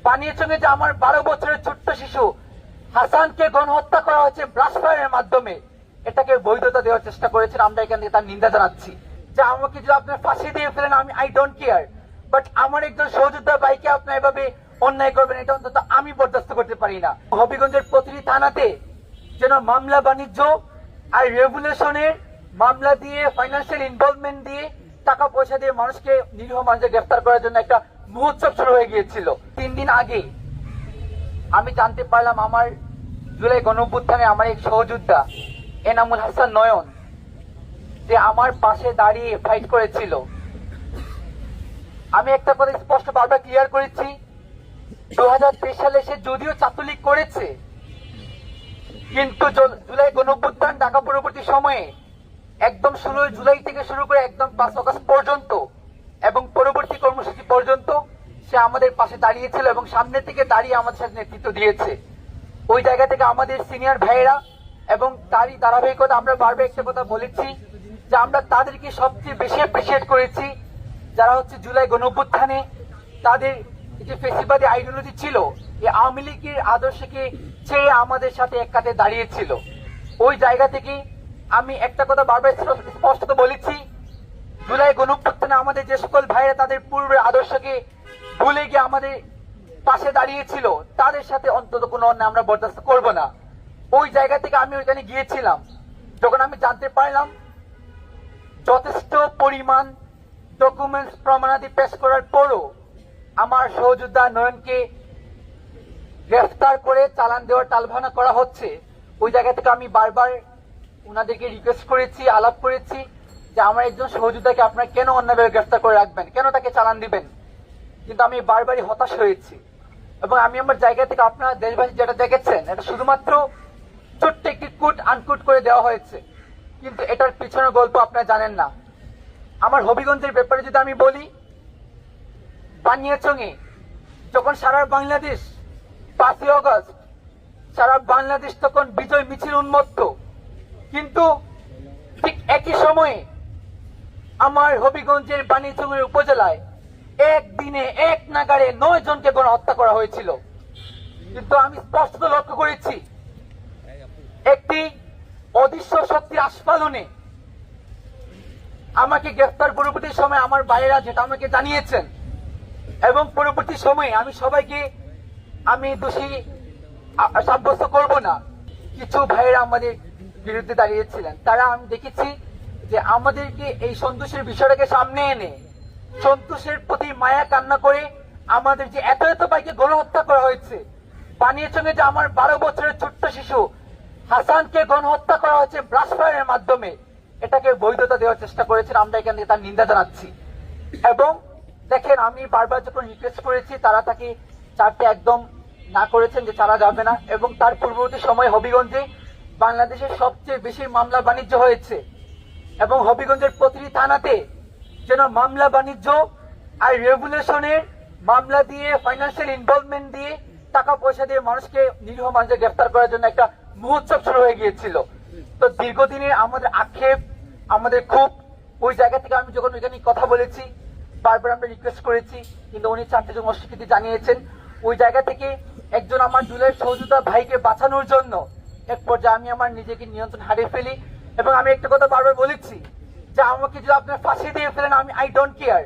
বানিয়াচংয়ে যে আমার 12 বছরের ছোট্ট শিশু হাসানকে গণহত্যা করা হয়েছে ব্রাশফায়ারের মাধ্যমে, এটাকে বৈধতা দেওয়ার চেষ্টা করেছেন। আমরা এখান থেকে তার নিন্দা জানাচ্ছি যে আমাকে যদি আপনার ফাঁসি দিয়ে ফেলেন আমি আই ডোন্ট কেয়ার, বাট আমার একজন সহযোদ্ধা ভাইকে আপনি এভাবে অন্যায় করবেন, এটা অন্তত আমি বরদাস্ত করতে পারি না। হবিগঞ্জের প্রতিটি থানাতে যেন মামলা বাণিজ্য আর রেগুলেশনের মামলা দিয়ে, ফাইন্যান্সিয়াল ইনভলভমেন্ট দিয়ে, টাকা পয়সা দিয়ে মানুষকে, নিরীহ মানুষকে গ্রেফতার করার জন্য একটা মহোৎসব শুরু হয়ে গিয়েছিল। 3 দিন আগে আমি জানতে পারলাম আমার জুলাই গণঅভ্যুত্থানে আমার এক সহযোদ্ধা এনামুল হাসান নয়ন যে আমার পাশে দাঁড়িয়ে ফাইট করেছিল। আমি একটা কথা স্পষ্ট বারবার ক্লিয়ার করেছি, 2023 সালে সে যদিও ছাত্রলীগ করেছে, কিন্তু জুলাই গণঅভ্যুত্থান ঢাকা পরবর্তী সময়ে একদম 16 জুলাই থেকে শুরু করে একদম 5 আগস্ট পর্যন্ত এবং পরবর্তী কর্মসূচি পর্যন্ত সে আমাদের পাশে দাঁড়িয়েছিল এবং সামনে থেকে দাঁড়িয়ে আমাদের সাথে নেতৃত্ব দিয়েছে। ওই জায়গা থেকে আমাদের সিনিয়র ভাইয়েরা এবং তারই ধারাবাহিকতা আমরা বারবার একটা কথা বলেছি যে আমরা তাদেরকে সবচেয়ে বেশি অ্যাপ্রিসিয়েট করেছি যারা হচ্ছে জুলাই গণঅভ্যুত্থানে তাদের যে ফেসিবাদী আইডিওলজি ছিল, এই আওয়ামী লীগের আদর্শকে ছেড়ে আমাদের সাথে এক কাঁধে দাঁড়িয়েছিল। ওই জায়গা থেকে আমি একটা কথা বারবার স্পষ্ট বলেছি, জুলাই গণঅভ্যুত্থানে আমাদের যে সকল ভাইরা তাদের পূর্বের আদর্শকে ভুলে গিয়ে আমাদের পাশে দাঁড়িয়েছিল, তাদের সাথে অন্তত কোনো অন্যায় আমরা বরদাস্ত করব না। ওই জায়গা থেকে আমি ওইখানে গিয়েছিলাম, যখন আমি জানতে পারলাম যথেষ্ট পরিমাণ ডকুমেন্টস প্রমাণাদি পেশ করার পরও আমার সহযোদ্ধা নয়নকে গ্রেফতার করে চালান দেওয়ার টালভানা করা হচ্ছে, ওই জায়গা থেকে আমি বারবার ওনাদেরকে রিকোয়েস্ট করেছি, আলাপ করেছি যে আমার একজন সহযোদ্ধাকে আপনারা কেন অন্যভাবে গ্রেফতার করে রাখবেন, কেন তাকে চালান দিবেন। কিন্তু আমি বারবারই হতাশ হয়েছি এবং আমি আমার জায়গা থেকে আপনারা দেশবাসী যেটা দেখেছেন এটা শুধুমাত্র ছোট্ট একটি কুট আনকুট করে দেওয়া হয়েছে, কিন্তু এটার পিছনের গল্প আপনারা জানেন না। আমার হবিগঞ্জের ব্যাপারে যদি আমি বলি, বানিয়াচংয়ে যখন সারা বাংলাদেশ 5ই আগস্ট সারা বাংলাদেশ তখন বিজয় মিছিল উন্মত্ত, কিন্তু ঠিক একই সময়ে আমার হবিগঞ্জের বানিয়াচংয়ের উপজেলায় একদিনে এক নাগাড়ে 9 জনকে গণহত্যা করা হয়েছিল। কিন্তু আমি স্পষ্ট লক্ষ্য করেছি একটি অদৃশ্য শক্তির আস্ফালনে আমাকে গ্রেফতার পরবর্তী সময় আমার ভাইয়েরা যেটা আমাকে জানিয়েছেন এবং পরবর্তী সময়ে আমি সবাইকে আমি দোষী সাব্যস্ত করব না, কিছু ভাইয়েরা আমাদের বিরুদ্ধে দাঁড়িয়েছিলেন। তারা আমি দেখেছি যে আমাদেরকে এই সন্তোষের বিষয়টাকে সামনে এনে সন্তোষের প্রতি মায়া কান্না করে আমাদের যে এত এত ভাইকে গণহত্যা করা হয়েছে, বানিয়াচংয়ে যে আমার 12 বছরের ছোট্ট শিশু হাসানকে গণহত্যা করা হয়েছে ব্রাশফায়ারের মাধ্যমে, এটাকে বৈধতা দেওয়ার চেষ্টা করেছেন। আমরা এখান থেকে তার নিন্দা জানাচ্ছি। এবং দেখেন আমি বারবার যখন রিকোয়েস্ট করেছি তারা তাকে ছাড়তে একদম না করেছেন যে ছাড়া যাবে না, এবং তার পূর্ববর্তী সময় হবিগঞ্জে বাংলাদেশের সবচেয়ে বেশি মামলা বাণিজ্য হয়েছে এবং হবিগঞ্জের প্রতিটি থানাতে যেন মামলা বাণিজ্য আর রেগুলেশনের মামলা দিয়ে, ফাইন্যান্সিয়াল ইনভলভমেন্ট দিয়ে, টাকা পয়সা দিয়ে মানুষকে, নিরীহ মানুষকে গ্রেফতার করার জন্য একটা মহোৎসব শুরু হয়ে গিয়েছিল। তো দীর্ঘদিনের আমাদের আক্ষেপ, আমাদের খুব, ওই জায়গা থেকে আমি যখন ওইখানে কথা বলেছি বারবার আমরা রিকোয়েস্ট করেছি, কিন্তু উনি 4টে জন অস্বীকৃতি জানিয়েছেন। ওই জায়গা থেকে একজন আমার জুলাইয়ের সহযোদ্ধা ভাইকে বাঁচানোর জন্য এক পর্যায়ে আমি আমার নিজেকে নিয়ন্ত্রণ হারিয়ে ফেলি এবং আমি একটা কথা বারবার বলেছি যে আমাকে যদি আপনার ফাঁসি দিয়ে ফেলেন আমি আই ডোন্ট কেয়ার,